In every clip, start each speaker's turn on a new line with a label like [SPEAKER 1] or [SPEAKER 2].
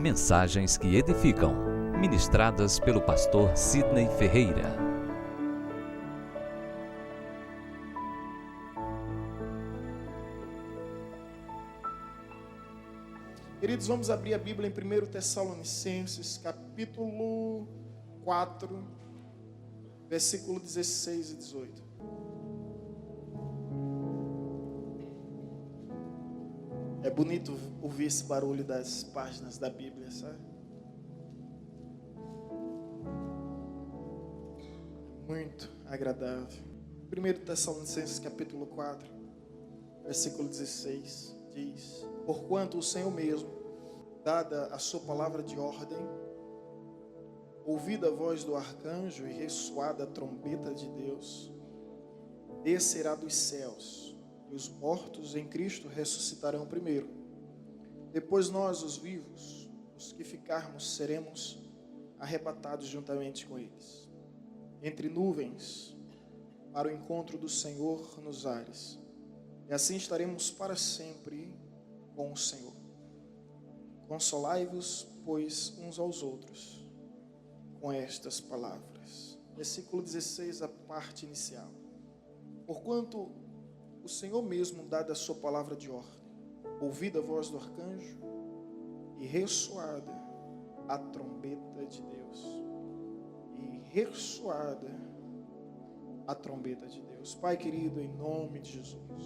[SPEAKER 1] Mensagens que edificam, ministradas pelo pastor Sidney Ferreira.
[SPEAKER 2] Queridos, vamos abrir a Bíblia em 1 Tessalonicenses, capítulo 4, versículo 16 e 18. É bonito ouvir esse barulho das páginas da Bíblia, sabe? Muito agradável. 1 Tessalonicenses, capítulo 4, versículo 16, diz: Porquanto o Senhor mesmo, dada a sua palavra de ordem, ouvida a voz do arcanjo e ressoada a trombeta de Deus, descerá dos céus, e os mortos em Cristo ressuscitarão primeiro. Depois nós, os vivos, os que ficarmos, seremos arrebatados juntamente com eles, entre nuvens, para o encontro do Senhor nos ares. E assim estaremos para sempre com o Senhor. Consolai-vos, pois, uns aos outros, com estas palavras. Versículo 16, a parte inicial. Porquanto o Senhor mesmo, dada a sua palavra de ordem, ouvida a voz do arcanjo e ressoada a trombeta de Deus. E ressoada a trombeta de Deus. Pai querido, em nome de Jesus,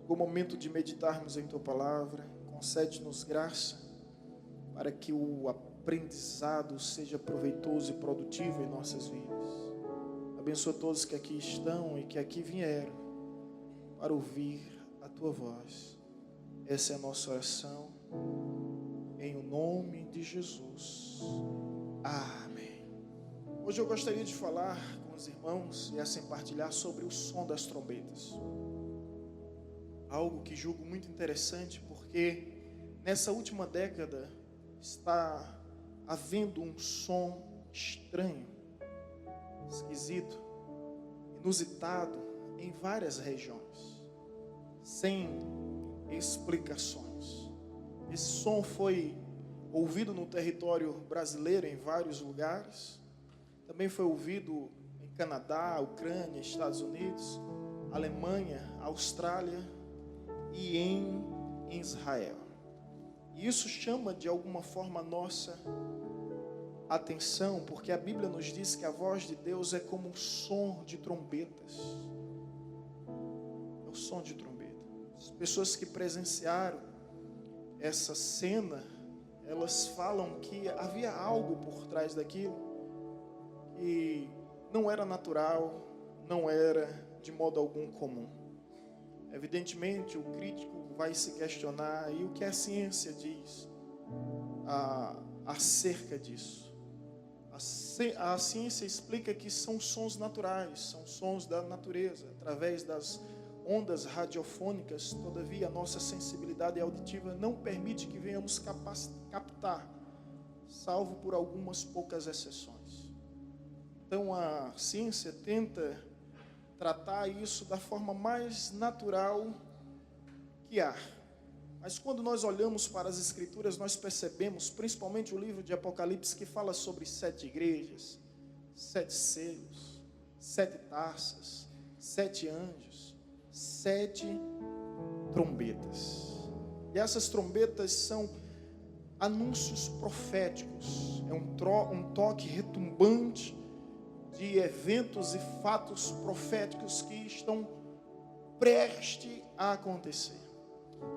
[SPEAKER 2] chegou o momento de meditarmos em Tua palavra. Concede-nos graça para que o aprendizado seja proveitoso e produtivo em nossas vidas. Abençoa todos que aqui estão e que aqui vieram para ouvir a Tua voz. Essa é a nossa oração, em o nome de Jesus. Amém. Hoje eu gostaria de falar com os irmãos e assim partilhar sobre o som das trombetas. Algo que julgo muito interessante, porque nessa última década está havendo um som estranho, esquisito, inusitado em várias regiões, sem explicações. Esse som foi ouvido no território brasileiro em vários lugares, também foi ouvido em Canadá, Ucrânia, Estados Unidos, Alemanha, Austrália e em Israel. E isso chama de alguma forma a nossa atenção, porque a Bíblia nos diz que a voz de Deus é como um som de trombetas. É o som de trombeta. As pessoas que presenciaram essa cena, elas falam que havia algo por trás daquilo que não era natural, não era de modo algum comum. Evidentemente, o crítico vai se questionar, e o que a ciência diz acerca disso? A ciência explica que são sons naturais, são sons da natureza, através das ondas radiofônicas. Todavia, a nossa sensibilidade auditiva não permite que venhamos captar, salvo por algumas poucas exceções. Então, a ciência tenta tratar isso da forma mais natural que há. Mas quando nós olhamos para as Escrituras, nós percebemos, principalmente o livro de Apocalipse, que fala sobre 7 igrejas, 7 selos, 7 taças, 7 anjos, 7 trombetas. E essas trombetas são anúncios proféticos. É um toque retumbante de eventos e fatos proféticos que estão prestes a acontecer.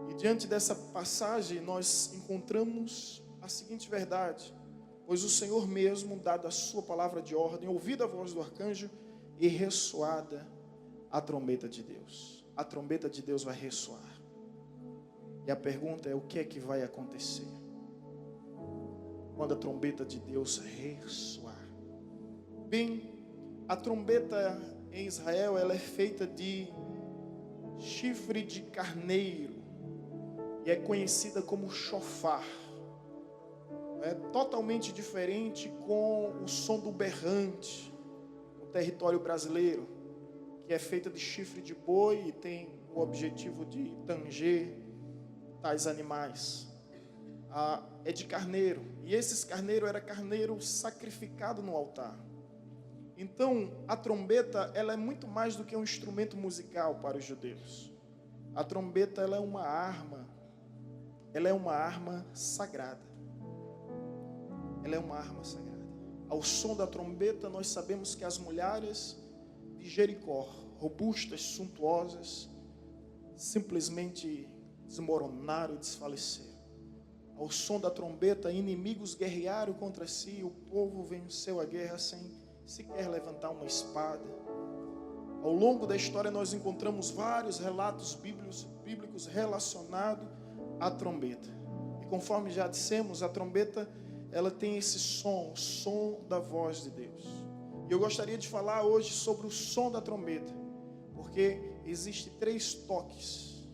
[SPEAKER 2] E diante dessa passagem nós encontramos a seguinte verdade: pois o Senhor mesmo, dada a sua palavra de ordem, ouvida a voz do arcanjo e ressoada a trombeta de Deus. A trombeta de Deus vai ressoar. E a pergunta é: o que é que vai acontecer quando a trombeta de Deus ressoar? Bem, a trombeta em Israel, ela é feita de chifre de carneiro e é conhecida como shofar. É totalmente diferente com o som do berrante no território brasileiro, que é feita de chifre de boi e tem o objetivo de tanger tais animais. é de carneiro. E esses carneiros era carneiro sacrificado no altar. Então, a trombeta, ela é muito mais do que um instrumento musical para os judeus. A trombeta, ela é uma arma sagrada. Ela é uma arma sagrada. Ao som da trombeta, nós sabemos que as mulheres de Jericó, robustas, suntuosas, simplesmente desmoronaram e desfaleceram. Ao som da trombeta, inimigos guerrearam contra si, o povo venceu a guerra sem sequer levantar uma espada. Ao longo da história nós encontramos vários relatos bíblicos relacionados à trombeta. E conforme já dissemos, a trombeta, ela tem esse som, o som da voz de Deus. E eu gostaria de falar hoje sobre o som da trombeta, porque existem 3 toques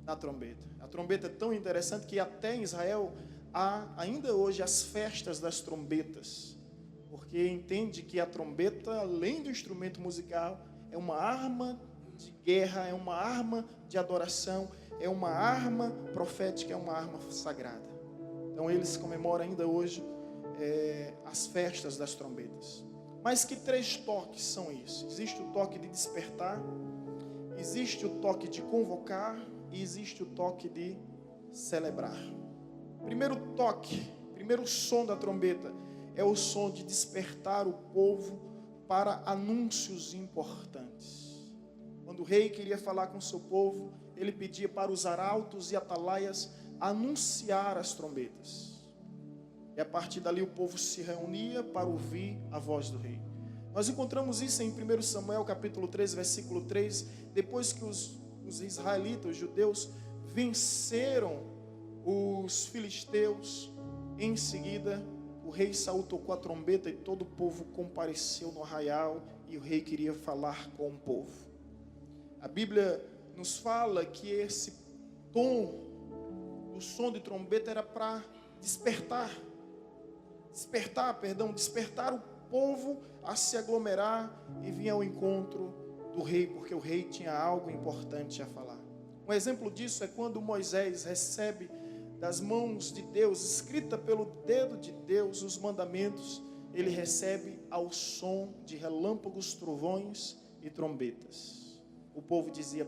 [SPEAKER 2] na trombeta. A trombeta é tão interessante que até em Israel há ainda hoje as festas das trombetas, porque entende que a trombeta, além do instrumento musical, é uma arma de guerra, é uma arma de adoração, é uma arma profética, é uma arma sagrada. Então eles comemoram ainda hoje as festas das trombetas. Mas que 3 toques são isso? Existe o toque de despertar, existe o toque de convocar e existe o toque de celebrar. Primeiro toque, primeiro som da trombeta é o som de despertar o povo para anúncios importantes. Quando o rei queria falar com o seu povo, ele pedia para os arautos e atalaias anunciar as trombetas. E a partir dali o povo se reunia para ouvir a voz do rei. Nós encontramos isso em 1 Samuel capítulo 3, versículo 3, depois que os israelitas, os judeus, venceram os filisteus. Em seguida, o rei Saul tocou a trombeta e todo o povo compareceu no arraial e o rei queria falar com o povo. A Bíblia nos fala que esse tom do som de trombeta era para despertar o povo a se aglomerar e vir ao encontro do rei, porque o rei tinha algo importante a falar. Um exemplo disso é quando Moisés recebe das mãos de Deus, escrita pelo dedo de Deus, os mandamentos. Ele recebe ao som de relâmpagos, trovões e trombetas. O povo dizia: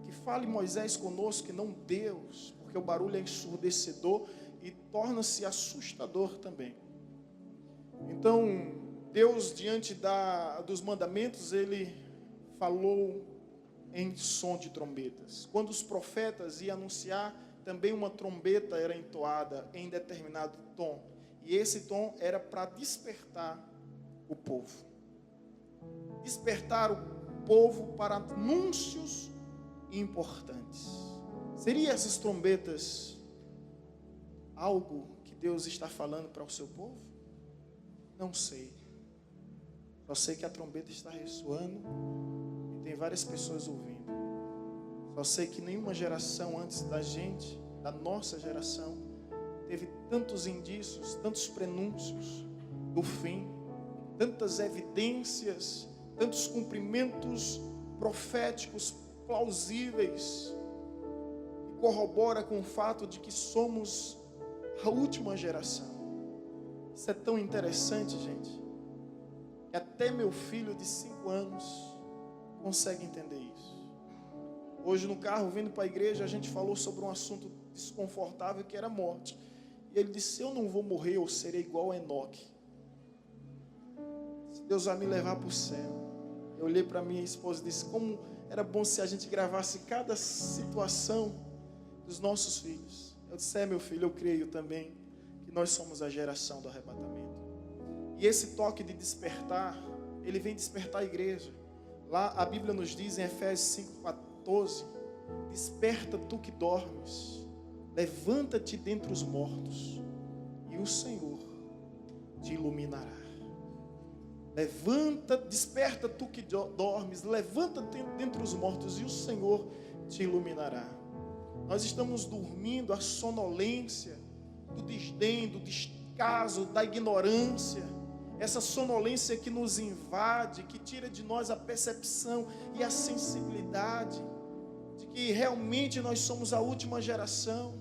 [SPEAKER 2] que fale Moisés conosco e não Deus, porque o barulho é ensurdecedor e torna-se assustador também. Então, Deus, diante dos mandamentos, ele falou em som de trombetas. Quando os profetas iam anunciar, também uma trombeta era entoada em determinado tom. E esse tom era para despertar o povo. Despertar o povo para anúncios importantes. Seriam essas trombetas algo que Deus está falando para o seu povo? Não sei. Só sei que a trombeta está ressoando e tem várias pessoas ouvindo. Só sei que nenhuma geração antes da gente, da nossa geração, teve tantos indícios, tantos prenúncios do fim, tantas evidências, tantos cumprimentos proféticos plausíveis, que corrobora com o fato de que somos a última geração. Isso é tão interessante, gente, que até meu filho de 5 anos consegue entender isso. Hoje no carro, vindo para a igreja, a gente falou sobre um assunto desconfortável que era a morte. E ele disse: eu não vou morrer, eu serei igual a Enoque. Se Deus vai me levar para o céu. Eu olhei para minha esposa e disse: como era bom se a gente gravasse cada situação dos nossos filhos. Eu disse: meu filho, eu creio também que nós somos a geração do arrebatamento. E esse toque de despertar, ele vem despertar a igreja. Lá a Bíblia nos diz em Efésios 5:14: desperta tu que dormes, levanta-te dentre os mortos, e o Senhor te iluminará. Desperta tu que dormes, levanta-te dentre os mortos, e o Senhor te iluminará. Nós estamos dormindo a sonolência do desdém, do descaso, da ignorância. Essa sonolência que nos invade, que tira de nós a percepção e a sensibilidade de que realmente nós somos a última geração.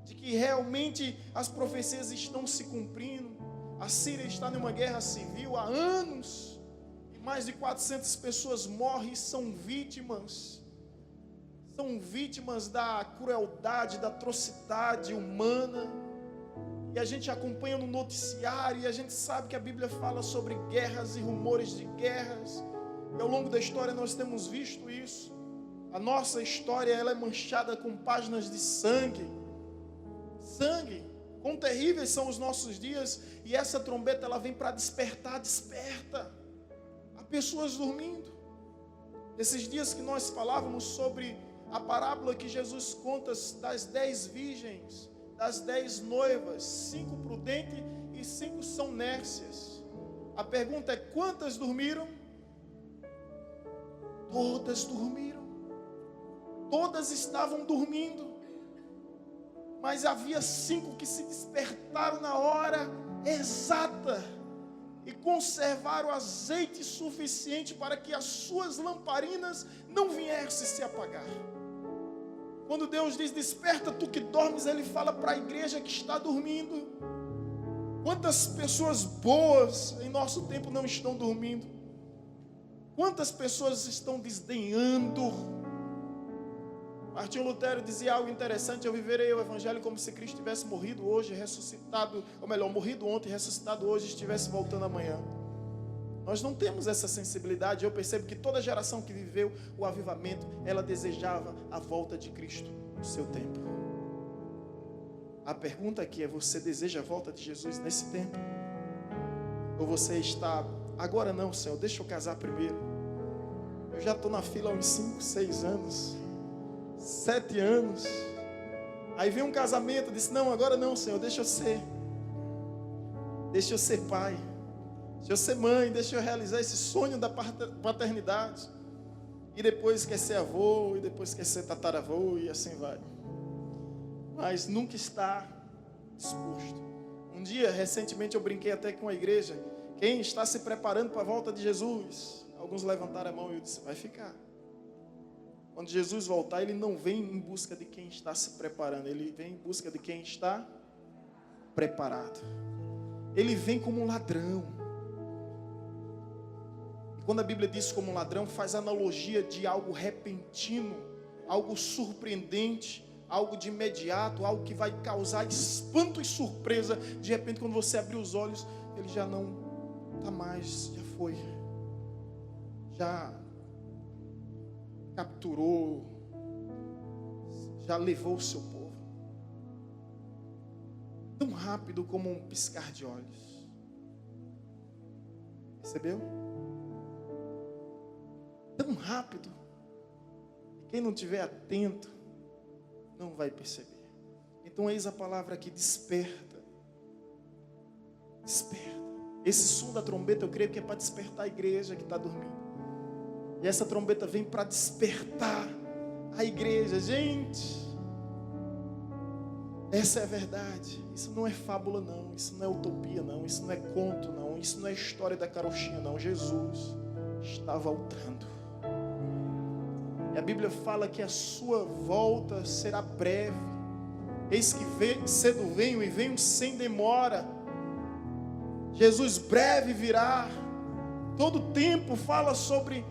[SPEAKER 2] de que realmente as profecias estão se cumprindo. A Síria está numa guerra civil há anos, e mais de 400 pessoas morrem e são vítimas da crueldade, da atrocidade humana. E a gente acompanha no noticiário e a gente sabe que a Bíblia fala sobre guerras e rumores de guerras. E ao longo da história nós temos visto isso. A nossa história, ela é manchada com páginas de sangue. Sangue. Quão terríveis são os nossos dias. E essa trombeta, ela vem para despertar, desperta. Há pessoas dormindo. Esses dias que nós falávamos sobre a parábola que Jesus conta das 10 virgens, das 10 noivas, 5 prudentes e 5 são nércias. A pergunta é: quantas dormiram? Todas dormiram. Todas estavam dormindo. Mas havia 5 que se despertaram na hora exata e conservaram azeite suficiente para que as suas lamparinas não viessem se apagar. Quando Deus diz: desperta tu que dormes, Ele fala para a igreja que está dormindo. Quantas pessoas boas em nosso tempo não estão dormindo? Quantas pessoas estão desdenhando? Martinho Lutero dizia algo interessante: eu viverei o evangelho como se Cristo tivesse morrido hoje, ressuscitado, ou melhor, morrido ontem, ressuscitado hoje, e estivesse voltando amanhã. Nós não temos essa sensibilidade. Eu percebo que toda geração que viveu o avivamento, ela desejava a volta de Cristo no seu tempo. A pergunta aqui é: você deseja a volta de Jesus nesse tempo? Ou você está: agora não, Senhor, deixa eu casar primeiro. Eu já estou na fila há uns 5, 6 anos, 7 anos. Aí vem um casamento, disse: não, agora não, Senhor, deixa eu ser pai, deixa eu ser mãe, deixa eu realizar esse sonho da paternidade. E depois quer ser avô, e depois quer ser tataravô, e assim vai. Mas nunca está disposto. Um dia, recentemente, eu brinquei até com a igreja: quem está se preparando para a volta de Jesus? Alguns levantaram a mão e eu disse: vai ficar. Quando Jesus voltar, Ele não vem em busca de quem está se preparando, Ele vem em busca de quem está preparado. Ele vem como um ladrão. E quando a Bíblia diz como um ladrão, faz analogia de algo repentino, algo surpreendente, algo de imediato, algo que vai causar espanto e surpresa. De repente, quando você abrir os olhos, Ele já não está mais, já foi, já capturou, já levou o seu povo. Tão rápido como um piscar de olhos. Percebeu? Tão rápido. E quem não estiver atento não vai perceber. Então eis a palavra aqui: desperta. Desperta. Esse som da trombeta, eu creio que é para despertar a igreja que está dormindo. E essa trombeta vem para despertar a igreja. Gente, essa é a verdade. Isso não é fábula não, isso não é utopia não, isso não é conto não, isso não é história da carochinha não. Jesus está voltando. E a Bíblia fala que a sua volta será breve. Eis que cedo venho e venho sem demora. Jesus breve virá. Todo tempo fala sobre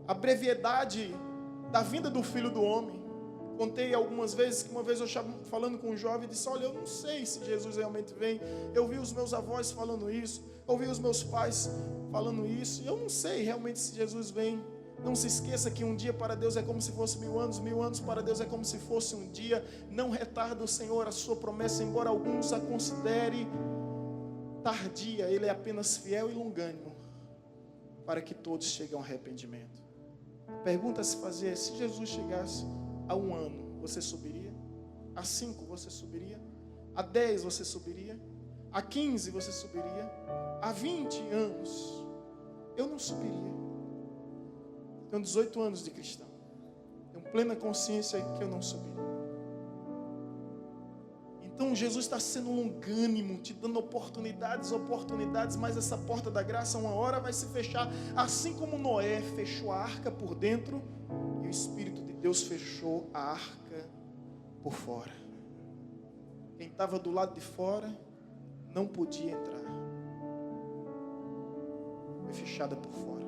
[SPEAKER 2] a brevidade da vinda do Filho do Homem. Contei algumas vezes que uma vez eu estava falando com um jovem e disse: olha, eu não sei se Jesus realmente vem. Eu vi os meus avós falando isso, ouvi os meus pais falando isso, e eu não sei realmente se Jesus vem. Não se esqueça que um dia para Deus é como se fosse 1000 anos, 1000 anos para Deus é como se fosse um dia. Não retarda o Senhor a sua promessa, embora alguns a considerem tardia. Ele é apenas fiel e longânimo para que todos cheguem ao arrependimento. A pergunta a se fazer é: se Jesus chegasse a 1 ano, você subiria? A 5 você subiria? A 10 você subiria? A 15 você subiria? A 20 anos eu não subiria. Tenho 18 anos de cristão. Tenho plena consciência que eu não subiria. Então Jesus está sendo longânimo, te dando oportunidades, mas essa porta da graça uma hora vai se fechar, assim como Noé fechou a arca por dentro e o Espírito de Deus fechou a arca por fora. Quem estava do lado de fora não podia entrar. Foi fechada por fora.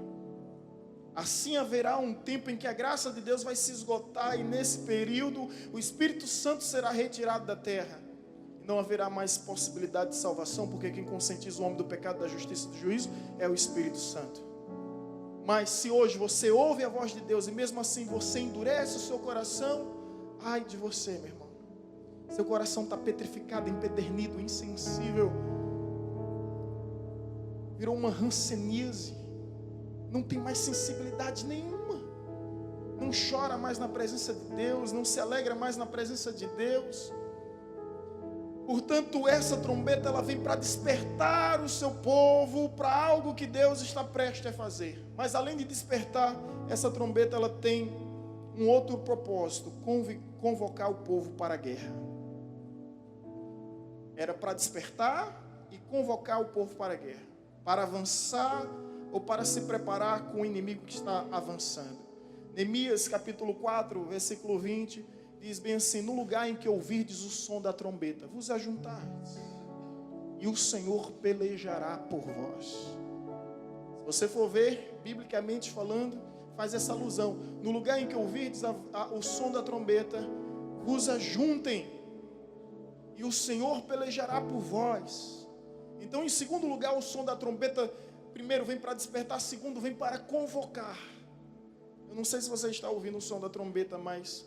[SPEAKER 2] Assim haverá um tempo em que a graça de Deus vai se esgotar, e nesse período o Espírito Santo será retirado da terra. E não haverá mais possibilidade de salvação, porque quem conscientiza o homem do pecado, da justiça e do juízo é o Espírito Santo. Mas se hoje você ouve a voz de Deus e mesmo assim você endurece o seu coração, ai de você, meu irmão. Seu coração está petrificado, empedernido, insensível. Virou uma hanseníase. Não tem mais sensibilidade nenhuma. Não chora mais na presença de Deus. Não se alegra mais na presença de Deus. Portanto, essa trombeta ela vem para despertar o seu povo para algo que Deus está prestes a fazer. Mas além de despertar, essa trombeta ela tem um outro propósito: convocar o povo para a guerra. Era para despertar e convocar o povo para a guerra, para avançar ou para se preparar com o inimigo que está avançando. Neemias capítulo 4, versículo 20, diz bem assim: no lugar em que ouvirdes o som da trombeta, vos ajuntardes, e o Senhor pelejará por vós. Se você for ver, biblicamente falando, faz essa alusão: no lugar em que ouvirdes o som da trombeta, vos ajuntem, e o Senhor pelejará por vós. Então, em segundo lugar, o som da trombeta, primeiro vem para despertar, segundo vem para convocar. Eu não sei se você está ouvindo o som da trombeta, mas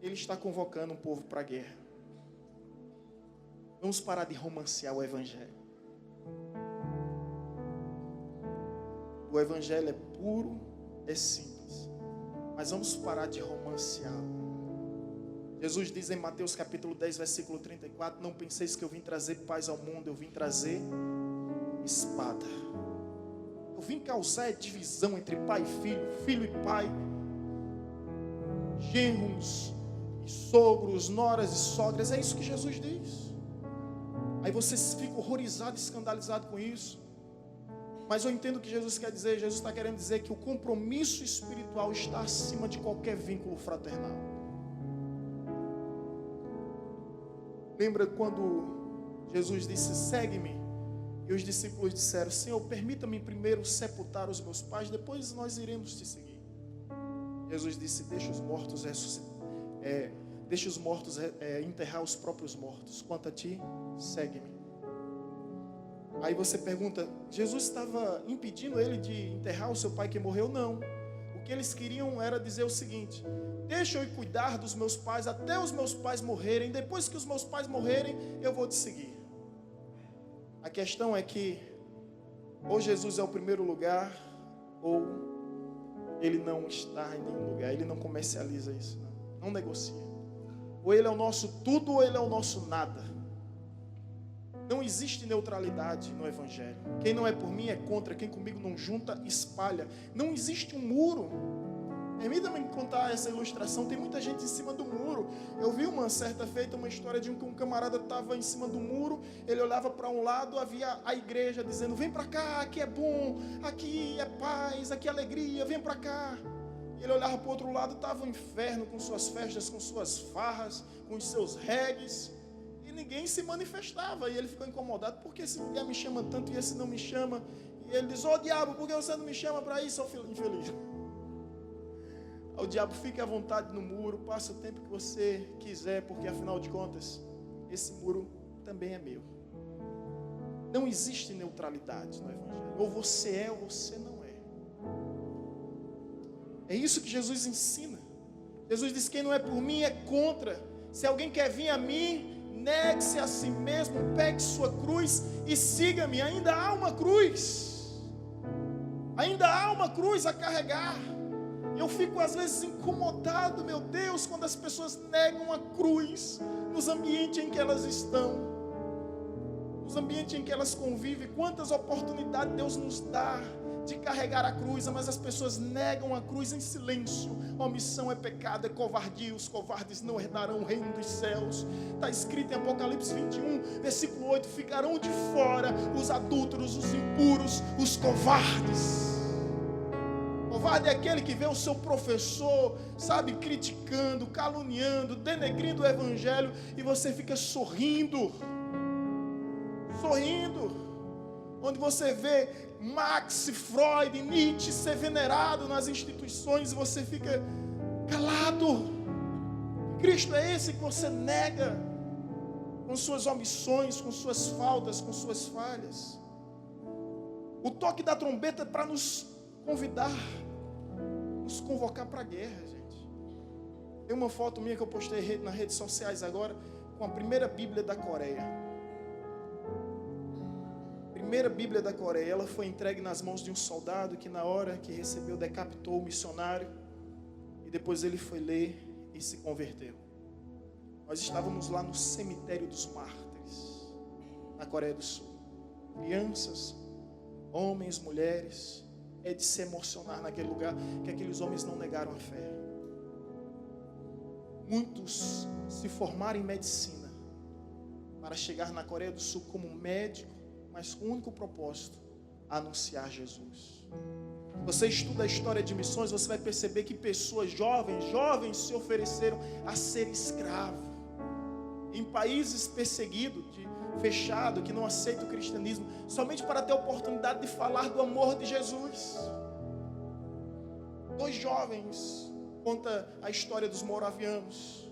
[SPEAKER 2] ele está convocando um povo para a guerra. Vamos parar de romancear o Evangelho. O Evangelho é puro, é simples, mas vamos parar de romanceá-lo. Jesus diz em Mateus capítulo 10, versículo 34, não penseis que eu vim trazer paz ao mundo, eu vim trazer espada. Eu vim causar divisão entre pai e filho, filho e pai, genros e sogros, noras e sogras. É isso que Jesus diz. Aí você fica horrorizado, escandalizado com isso. Mas eu entendo o que Jesus quer dizer. Jesus está querendo dizer que o compromisso espiritual está acima de qualquer vínculo fraternal. Lembra quando Jesus disse: segue-me? E os discípulos disseram: Senhor, permita-me primeiro sepultar os meus pais, depois nós iremos te seguir. Jesus disse: deixa os mortos enterrar os próprios mortos. Quanto a ti, segue-me. Aí você pergunta: Jesus estava impedindo ele de enterrar o seu pai que morreu? Não. O que eles queriam era dizer o seguinte: deixa eu ir cuidar dos meus pais até os meus pais morrerem. Depois que os meus pais morrerem, eu vou te seguir. A questão é que ou Jesus é o primeiro lugar, ou ele não está em nenhum lugar. Ele não comercializa isso, não negocia. Ou ele é o nosso tudo, ou ele é o nosso nada. Não existe neutralidade no Evangelho. Quem não é por mim é contra, quem comigo não junta, espalha. Não existe um muro. Permita-me contar essa ilustração. Tem muita gente em cima do muro. Eu vi uma certa feita uma história de que um camarada estava em cima do muro. Ele olhava para um lado, havia a igreja dizendo: vem para cá, aqui é bom, aqui é paz, aqui é alegria, vem para cá. E ele olhava para o outro lado, estava o inferno com suas festas, com suas farras, com os seus regues. E ninguém se manifestava. E ele ficou incomodado: por que esse lugar me chama tanto e esse não me chama? E ele diz: ô diabo, por que você não me chama para ir, seu infeliz? O diabo: fique à vontade no muro, passe o tempo que você quiser, porque afinal de contas, esse muro também é meu. Não existe neutralidade no Evangelho. Ou você é ou você não é. É isso que Jesus ensina. Jesus diz: quem não é por mim é contra. Se alguém quer vir a mim, negue-se a si mesmo, pegue sua cruz e siga-me. Ainda há uma cruz. Ainda há uma cruz a carregar. Eu fico às vezes incomodado, meu Deus, quando as pessoas negam a cruz nos ambientes em que elas estão, nos ambientes em que elas convivem. Quantas oportunidades Deus nos dá de carregar a cruz, mas as pessoas negam a cruz em silêncio. Omissão é pecado, é covardia. Os covardes não herdarão o reino dos céus. Está escrito em Apocalipse 21, versículo 8: ficarão de fora os adúlteros, os impuros, os covardes. Covarde é aquele que vê o seu professor, sabe, criticando, caluniando, denegrindo o evangelho, e você fica sorrindo. Onde você vê Marx, Freud, Nietzsche ser venerado nas instituições, e você fica calado. Cristo é esse que você nega, com suas omissões, com suas faltas, com suas falhas. O toque da trombeta é para nos convidar, nos convocar para a guerra, gente. Tem uma foto minha que eu postei nas redes sociais agora, com a primeira Bíblia da Coreia. Primeira Bíblia da Coreia, ela foi entregue nas mãos de um soldado que na hora que recebeu decapitou o missionário, e depois ele foi ler e se converteu. Nós estávamos lá no cemitério dos mártires, na Coreia do Sul. Crianças, homens, mulheres. É de se emocionar naquele lugar, que aqueles homens não negaram a fé. Muitos se formaram em medicina para chegar na Coreia do Sul como médico, mas com o único propósito: anunciar Jesus. Você estuda a história de missões, você vai perceber que pessoas jovens se ofereceram a ser escravo em países perseguidos, fechado, que não aceita o cristianismo, somente para ter a oportunidade de falar do amor de Jesus. 2 jovens conta a história dos moravianos,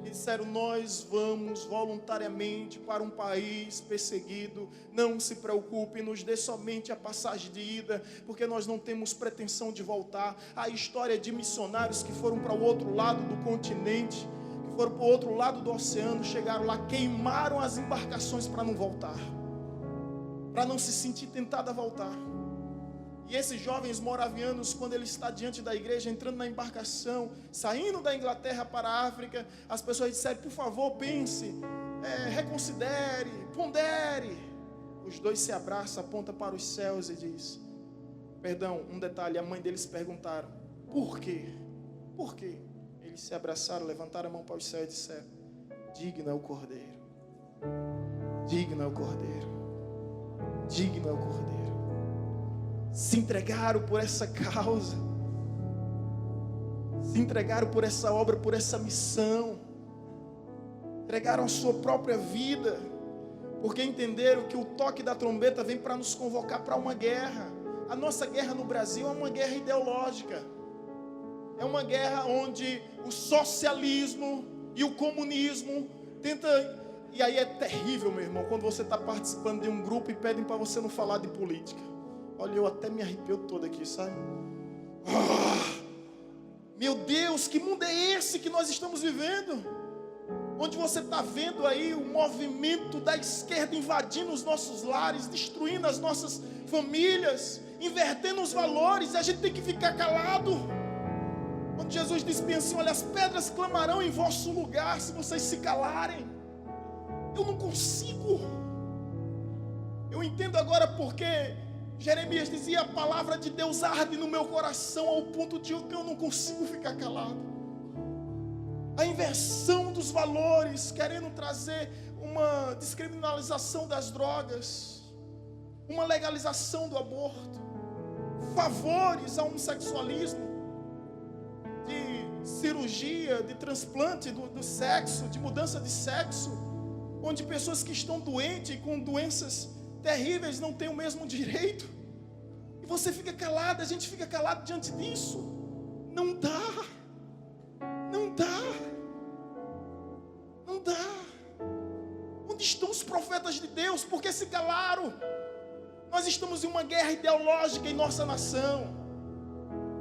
[SPEAKER 2] que disseram: nós vamos voluntariamente para um país perseguido, não se preocupe, nos dê somente a passagem de ida, porque nós não temos pretensão de voltar. A história de missionários que foram para o outro lado do continente, que foram para o outro lado do oceano, chegaram lá, queimaram as embarcações para não voltar, para não se sentir tentado a voltar. E esses jovens moravianos, quando ele está diante da igreja, entrando na embarcação, saindo da Inglaterra para a África, as pessoas disseram: por favor, pense, reconsidere, pondere. Os 2 se abraçam, apontam para os céus e diz: perdão, um detalhe, a mãe deles perguntaram: por quê? Por quê? Eles se abraçaram, levantaram a mão para os céus e disseram: digno é o Cordeiro, digno é o Cordeiro, digno é o Cordeiro. Se entregaram por essa causa, se entregaram por essa obra, por essa missão, entregaram a sua própria vida, porque entenderam que o toque da trombeta vem para nos convocar para uma guerra. A nossa guerra no Brasil é uma guerra ideológica, é uma guerra onde o socialismo e o comunismo tentam. E aí é terrível, meu irmão, quando você está participando de um grupo e pedem para você não falar de política. Olha, eu até me arrepio todo aqui, sabe? Meu Deus, que mundo é esse que nós estamos vivendo? Onde você está vendo aí o movimento da esquerda invadindo os nossos lares, destruindo as nossas famílias, invertendo os valores, e a gente tem que ficar calado. Quando Jesus disse bem assim: olha, as pedras clamarão em vosso lugar se vocês se calarem. Eu não consigo. Eu entendo agora porque Jeremias dizia: a palavra de Deus arde no meu coração ao ponto de que eu não consigo ficar calado. A inversão dos valores, querendo trazer uma descriminalização das drogas, uma legalização do aborto, favores ao homossexualismo, de cirurgia, de transplante do sexo, de mudança de sexo, onde pessoas que estão doentes, com doenças terríveis, não têm o mesmo direito, e você fica calado, a gente fica calado diante disso. Não dá, não dá, não dá. Onde estão os profetas de Deus? Porque se calaram. Nós estamos em uma guerra ideológica em nossa nação.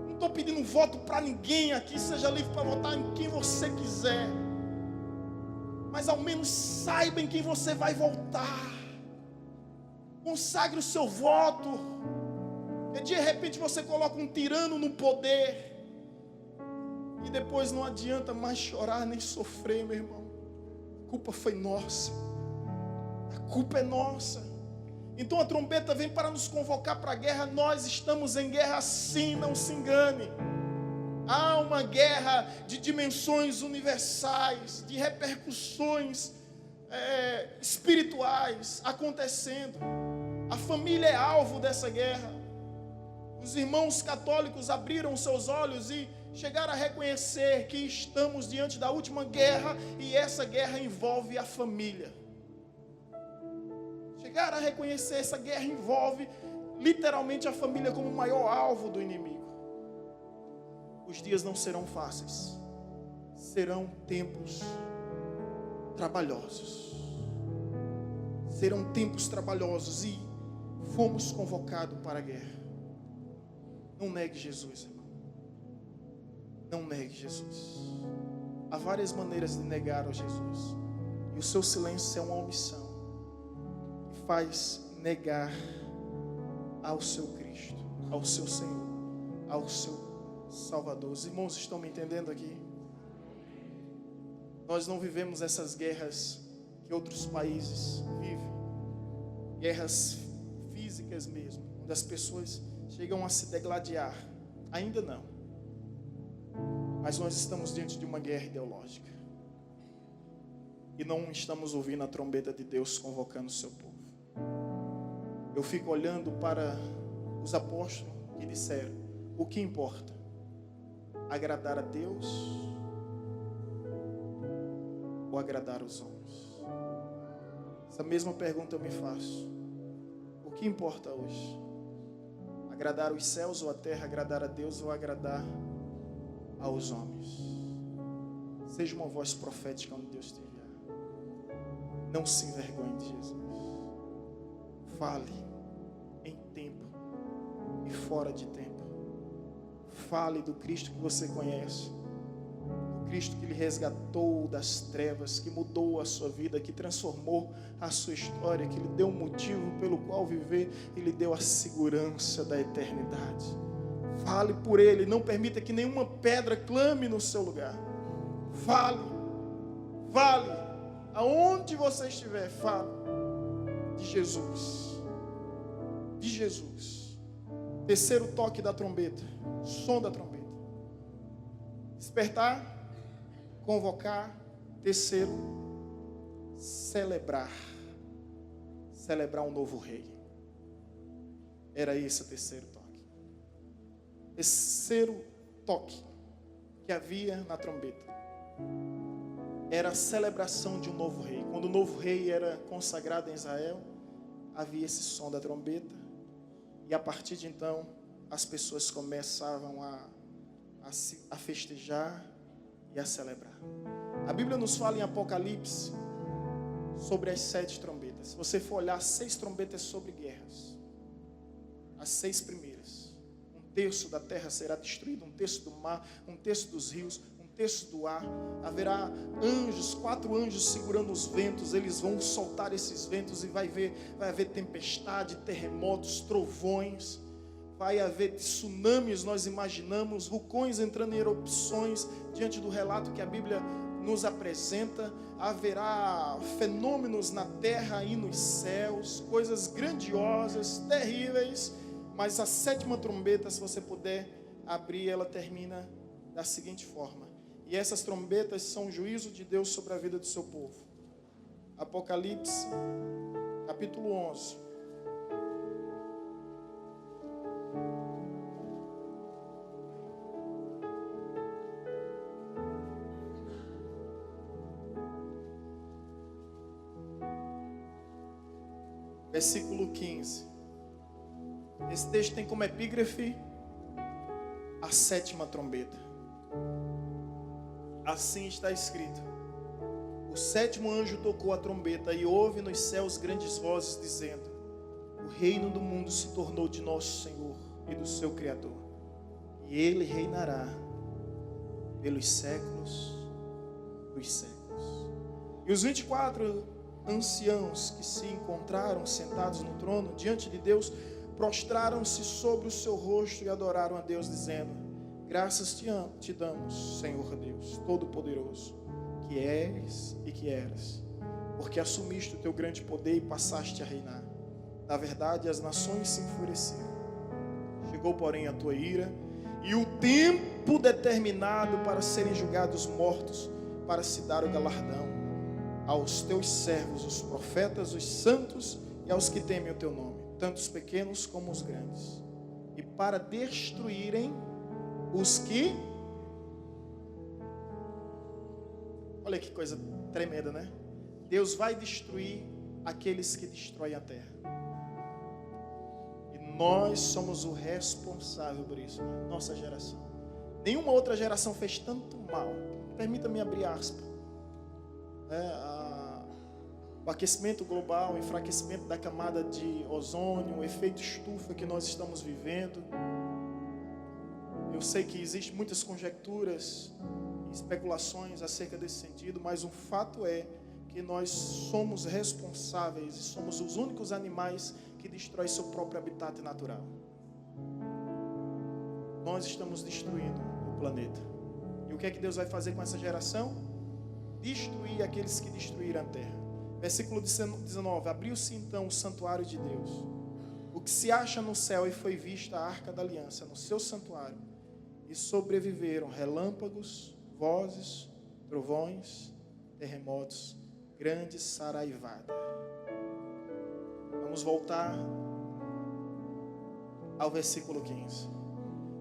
[SPEAKER 2] Não estou pedindo voto para ninguém aqui, seja livre para votar em quem você quiser, mas ao menos saiba em quem você vai votar. Consagre o seu voto. E de repente você coloca um tirano no poder, e depois não adianta mais chorar nem sofrer, meu irmão. A culpa foi nossa. A culpa é nossa. Então a trombeta vem para nos convocar para a guerra. Nós estamos em guerra sim, não se engane. Há uma guerra de dimensões universais, de repercussões espirituais acontecendo. A família é alvo dessa guerra. Os irmãos católicos abriram seus olhos e chegaram a reconhecer que estamos diante da última guerra e essa guerra envolve a família. Chegaram a reconhecer essa guerra envolve literalmente a família como o maior alvo do inimigo. Os dias não serão fáceis, serão tempos trabalhosos. Serão tempos trabalhosos e fomos convocados para a guerra. Não negue Jesus, irmão. Não negue Jesus. Há várias maneiras de negar a Jesus. E o seu silêncio é uma omissão que faz negar ao seu Cristo, ao seu Senhor, ao seu Salvador. Os irmãos estão me entendendo aqui? Nós não vivemos essas guerras que outros países vivem. Guerras físicas mesmo, onde as pessoas chegam a se degladiar. Ainda não. Mas nós estamos diante de uma guerra ideológica. E não estamos ouvindo a trombeta de Deus convocando o seu povo. Eu fico olhando para os apóstolos que disseram: o que importa? Agradar a Deus ou agradar os homens? Essa mesma pergunta eu me faço. O que importa hoje? Agradar os céus ou a terra? Agradar a Deus ou agradar aos homens? Seja uma voz profética onde Deus te enviar. Não se envergonhe de Jesus. Fale em tempo e fora de tempo. Fale do Cristo que você conhece, do Cristo que lhe resgatou das trevas, que mudou a sua vida, que transformou a sua história, que lhe deu um motivo pelo qual viver e lhe deu a segurança da eternidade. Fale por Ele, não permita que nenhuma pedra clame no seu lugar. Fale, aonde você estiver, fale de Jesus, de Jesus. Terceiro toque da trombeta, som da trombeta. Despertar, convocar. Terceiro, celebrar um novo rei. Era esse o terceiro toque. Terceiro toque que havia na trombeta era a celebração de um novo rei. Quando o novo rei era consagrado em Israel, havia esse som da trombeta. E a partir de então, as pessoas começavam a festejar e a celebrar. A Bíblia nos fala em Apocalipse sobre as 7 trombetas. Se você for olhar, as 6 trombetas sobre guerras. As 6 primeiras. 1/3 da terra será destruído, 1/3 do mar, 1/3 dos rios, 1/3 do ar. Haverá anjos, 4 anjos segurando os ventos. Eles vão soltar esses ventos e vai haver tempestade, terremotos, trovões. Vai haver tsunamis, nós imaginamos, vulcões entrando em erupções diante do relato que a Bíblia nos apresenta. Haverá fenômenos na terra e nos céus, coisas grandiosas, terríveis. Mas a 7ª trombeta, se você puder abrir, ela termina da seguinte forma. E essas trombetas são o juízo de Deus sobre a vida do seu povo. Apocalipse, capítulo 11. Versículo 15. Esse texto tem como epígrafe a 7ª trombeta. Assim está escrito: o 7º anjo tocou a trombeta e houve nos céus grandes vozes dizendo: o reino do mundo se tornou de nosso Senhor e do seu Criador, e Ele reinará pelos séculos dos séculos. E os 24 anciãos que se encontraram sentados no trono diante de Deus prostraram-se sobre o seu rosto e adoraram a Deus, dizendo: graças te damos, Senhor Deus Todo-Poderoso, que és e que eras, porque assumiste o teu grande poder e passaste a reinar. Na verdade, as nações se enfureceram. Chegou, porém, a tua ira e o tempo determinado para serem julgados mortos, para se dar o galardão aos teus servos, os profetas, os santos e aos que temem o teu nome, tanto os pequenos como os grandes. e para destruírem os que... Olha que coisa tremenda, né? Deus vai destruir aqueles que destroem a terra. E nós somos o responsável por isso, nossa geração. Nenhuma outra geração fez tanto mal. Permita-me abrir aspas. O aquecimento global, o enfraquecimento da camada de ozônio, o efeito estufa que nós estamos vivendo. Eu sei que existem muitas conjecturas e especulações acerca desse sentido, mas o fato é que nós somos responsáveis e somos os únicos animais que destroem seu próprio habitat natural. Nós estamos destruindo o planeta. E o que é que Deus vai fazer com essa geração? Destruir aqueles que destruíram a terra. Versículo 19. Abriu-se então o santuário de Deus, o que se acha no céu, e foi vista a arca da aliança no seu santuário. E sobreviveram relâmpagos, vozes, trovões, terremotos, grande saraivada. Vamos voltar ao versículo 15.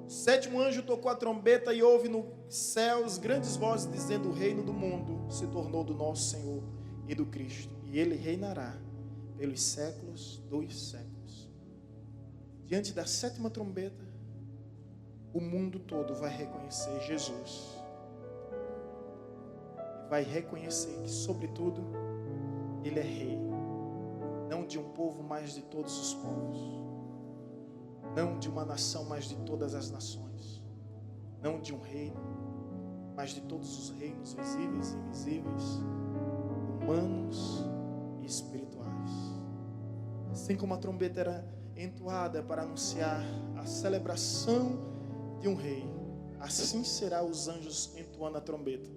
[SPEAKER 2] O sétimo anjo tocou a trombeta e houve nos céus grandes vozes dizendo: o reino do mundo se tornou do nosso Senhor e do Cristo, e ele reinará pelos séculos dos séculos. Diante da sétima trombeta, o mundo todo vai reconhecer Jesus. Vai reconhecer que, sobretudo, ele é rei. Não de um povo, mas de todos os povos. Não de uma nação, mas de todas as nações. Não de um reino, mas de todos os reinos visíveis e invisíveis, humanos e espirituais. Assim como a trombeta era entoada para anunciar a celebração de um rei, assim será os anjos entoando a trombeta,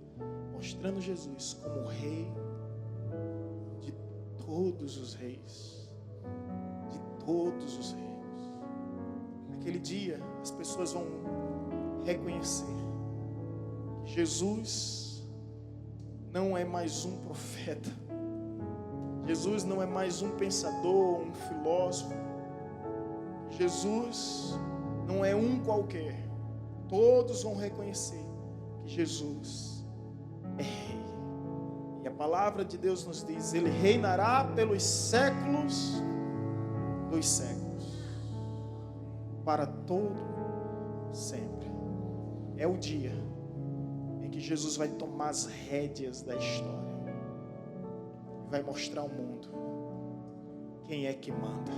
[SPEAKER 2] mostrando Jesus como o rei de todos os reis, de todos os reinos. Naquele dia, as pessoas vão reconhecer que Jesus não é mais um profeta. Jesus não é mais um pensador, um filósofo. Jesus não é um qualquer. Todos vão reconhecer que Jesus é rei. E a palavra de Deus nos diz: ele reinará pelos séculos dos séculos, para todo sempre. É o dia em que Jesus vai tomar as rédeas da história e vai mostrar ao mundo quem é que manda,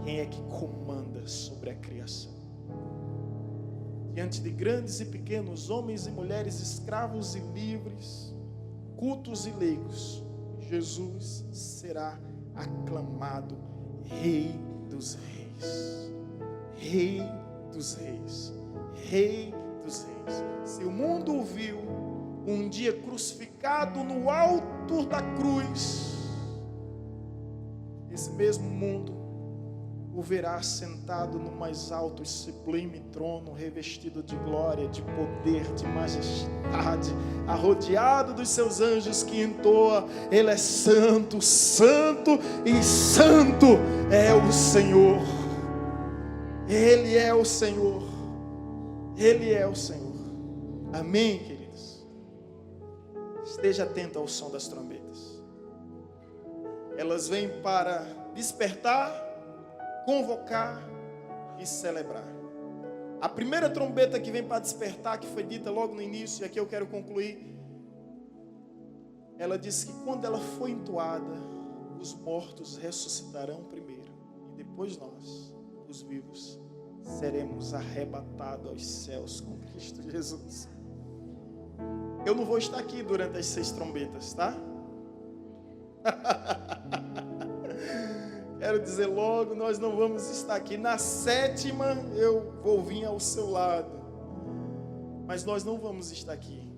[SPEAKER 2] quem é que comanda sobre a criação. Diante de grandes e pequenos, homens e mulheres, escravos e livres, cultos e leigos, Jesus será aclamado Rei dos Reis, Rei dos Reis, Rei dos Reis. Se o mundo o viu um dia crucificado no alto da cruz, esse mesmo mundo o verá sentado no mais alto e sublime trono, revestido de glória, de poder, de majestade, arrodeado dos seus anjos que entoa: ele é santo, santo e santo é o Senhor. Ele é o Senhor. Ele é o Senhor. Amém, queridos? Esteja atento ao som das trombetas. Elas vêm para despertar, convocar e celebrar. A primeira trombeta que vem para despertar, que foi dita logo no início, e aqui eu quero concluir, ela diz que quando ela for entoada, os mortos ressuscitarão primeiro, e depois nós, os vivos, seremos arrebatados aos céus com Cristo Jesus. Eu não vou estar aqui durante as 6 trombetas, tá? Quero dizer logo, nós não vamos estar aqui. Na 7ª eu vou vir ao seu lado, mas nós não vamos estar aqui.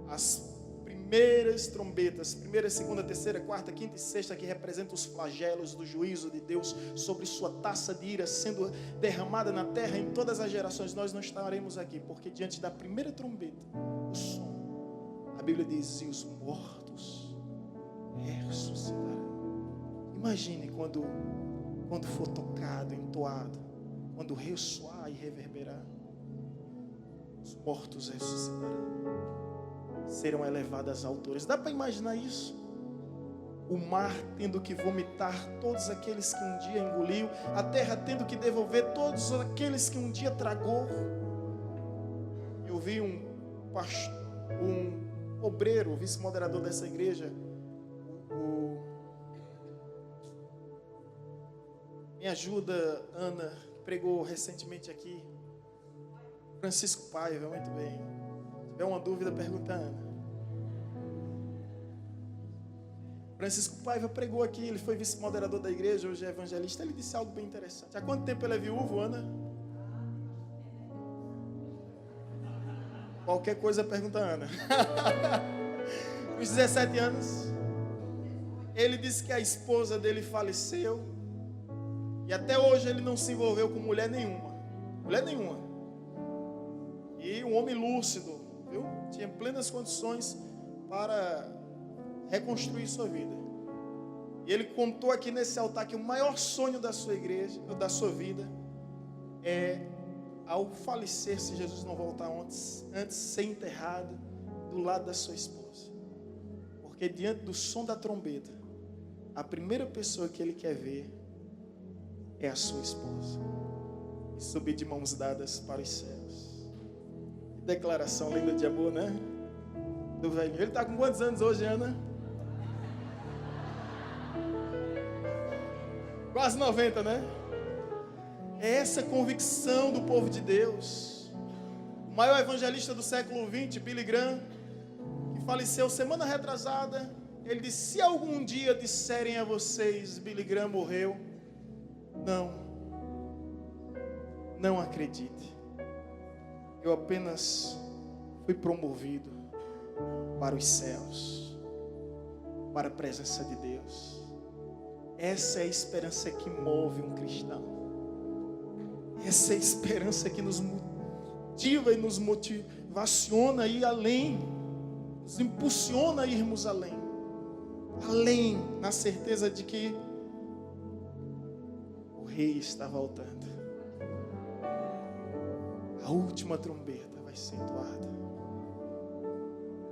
[SPEAKER 2] As primeiras trombetas, primeira, segunda, terceira, quarta, quinta e sexta, que representam os flagelos do juízo de Deus sobre sua taça de ira sendo derramada na terra em todas as gerações, nós não estaremos aqui, porque diante da primeira trombeta, o som, a Bíblia diz: e os mortos ressuscitarão. Imagine quando quando for tocado, entoado, quando ressoar e reverberar, os mortos ressuscitarão, serão elevados às alturas. Dá para imaginar isso? O mar tendo que vomitar todos aqueles que um dia engoliu, a terra tendo que devolver todos aqueles que um dia tragou. Eu vi um obreiro, o vice-moderador dessa igreja, me ajuda, Ana, que pregou recentemente aqui, Francisco Paiva, muito bem. Se tiver uma dúvida, pergunta a Ana. Francisco Paiva pregou aqui, ele foi vice-moderador da igreja, hoje é evangelista. Ele disse algo bem interessante. Há quanto tempo ele é viúvo, Ana? Qualquer coisa, pergunta a Ana. Os 17 anos, ele disse que a esposa dele faleceu e até hoje ele não se envolveu com mulher nenhuma. Mulher nenhuma. E um homem lúcido, viu? Tinha plenas condições para reconstruir sua vida. E ele contou aqui nesse altar que o maior sonho da sua igreja, da sua vida, é, ao falecer, se Jesus não voltar antes ser enterrado do lado da sua esposa. Porque diante do som da trombeta, a primeira pessoa que ele quer ver é a sua esposa. E subir de mãos dadas para os céus. Que declaração linda de amor, né? Do velhinho. Ele está com quantos anos hoje, Ana? Quase 90, né? É essa convicção do povo de Deus. O maior evangelista do século XX, Billy Graham, que faleceu semana retrasada, ele disse: se algum dia disserem a vocês Billy Graham morreu, não acredite. Eu apenas fui promovido para os céus, para a presença de Deus. Essa é a esperança que move um cristão. Essa é a esperança que nos motiva e nos motivaciona a ir além, nos impulsiona a irmos além. Além, na certeza de que o Rei está voltando. A última trombeta vai ser entoada.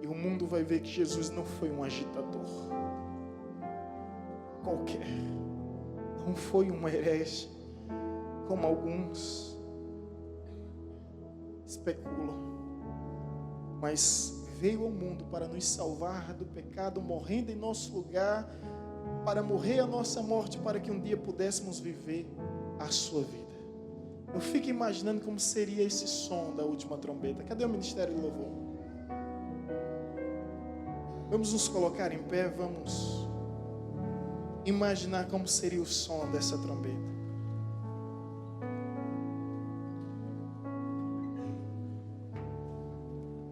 [SPEAKER 2] E o mundo vai ver que Jesus não foi um agitador qualquer. Não foi um herege, como alguns especulam. Mas veio ao mundo para nos salvar do pecado, morrendo em nosso lugar, para morrer a nossa morte, para que um dia pudéssemos viver a sua vida. Eu fico imaginando como seria esse som da última trombeta. Cadê o ministério do louvor? Vamos nos colocar em pé, vamos imaginar como seria o som dessa trombeta.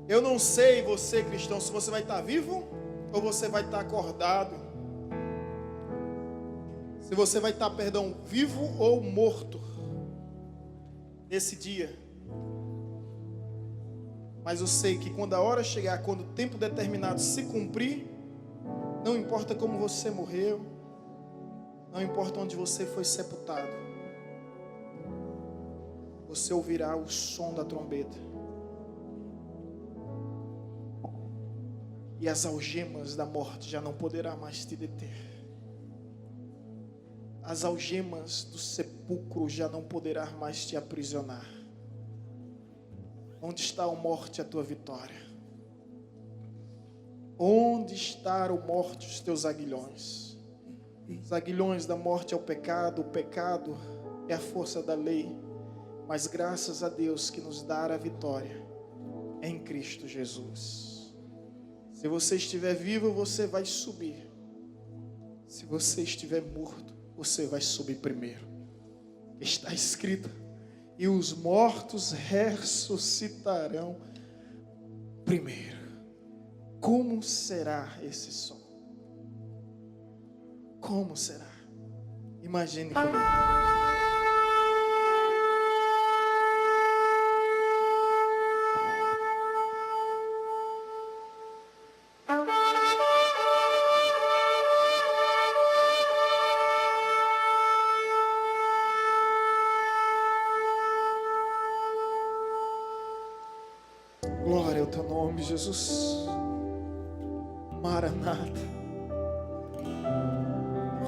[SPEAKER 2] Eu não sei, você cristão, se você vai estar vivo ou você vai estar acordado. Se você vai estar, vivo ou morto nesse dia. Mas eu sei que quando a hora chegar, quando o tempo determinado se cumprir, não importa como você morreu, não importa onde você foi sepultado, você ouvirá o som da trombeta. E as algemas da morte já não poderá mais te deter. As algemas do sepulcro já não poderá mais te aprisionar. Onde está, ó morte, a tua vitória? Onde está, ó morte, os teus aguilhões? Os aguilhões da morte é o pecado é a força da lei. Mas graças a Deus que nos dá a vitória em Cristo Jesus. Se você estiver vivo, você vai subir. Se você estiver morto, você vai subir primeiro. Está escrito: e os mortos ressuscitarão primeiro. Como será esse som? Como será? Imagine comigo. Glória ao teu nome, Jesus. Maranata.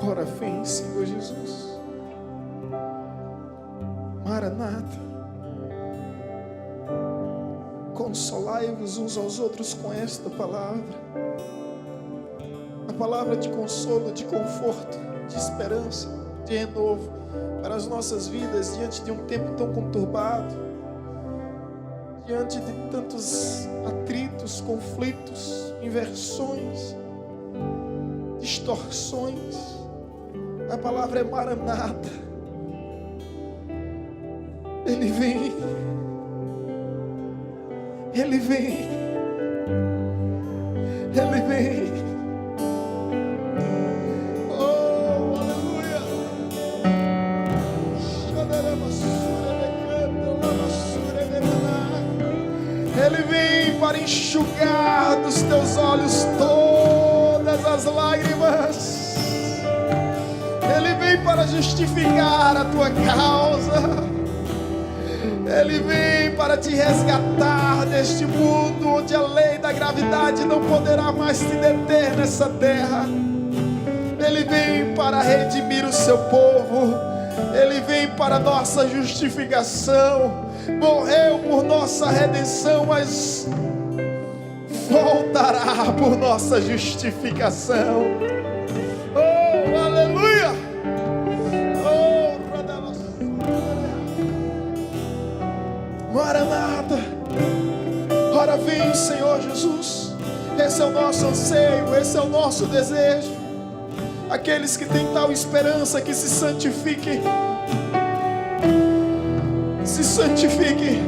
[SPEAKER 2] Ora vem, Senhor Jesus. Maranata. Consolai-vos uns aos outros com esta palavra. A palavra de consolo, de conforto, de esperança, de renovo para as nossas vidas diante de um tempo tão conturbado, diante de tantos atritos, conflitos, inversões, distorções. A palavra é Maranata. Ele vem. Ele vem. Ele vem. Oh, aleluia. Ele vem para enxugar dos teus olhos todas as lágrimas. Ele vem para justificar a tua causa. Ele vem para te resgatar deste mundo onde a lei da gravidade não poderá mais te deter nessa terra. Ele vem para redimir o seu povo. Ele vem para nossa justificação. Morreu por nossa redenção, mas voltará por nossa justificação. Oh, aleluia! Oh, Maranata. Ora vem, Senhor Jesus. Esse é o nosso anseio, esse é o nosso desejo. Aqueles que têm tal esperança, que se santifiquem. Se santifique,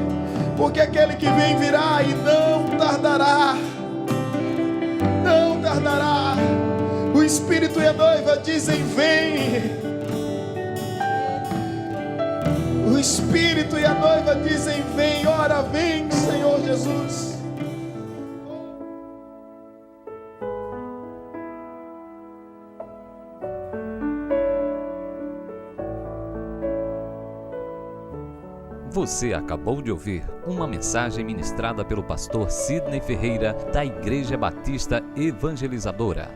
[SPEAKER 2] porque aquele que vem virá e não tardará. Não tardará. O Espírito e a noiva dizem: vem. O Espírito e a noiva dizem: vem. Ora vem, Senhor Jesus.
[SPEAKER 1] Você acabou de ouvir uma mensagem ministrada pelo pastor Sidney Ferreira, da Igreja Batista Evangelizadora.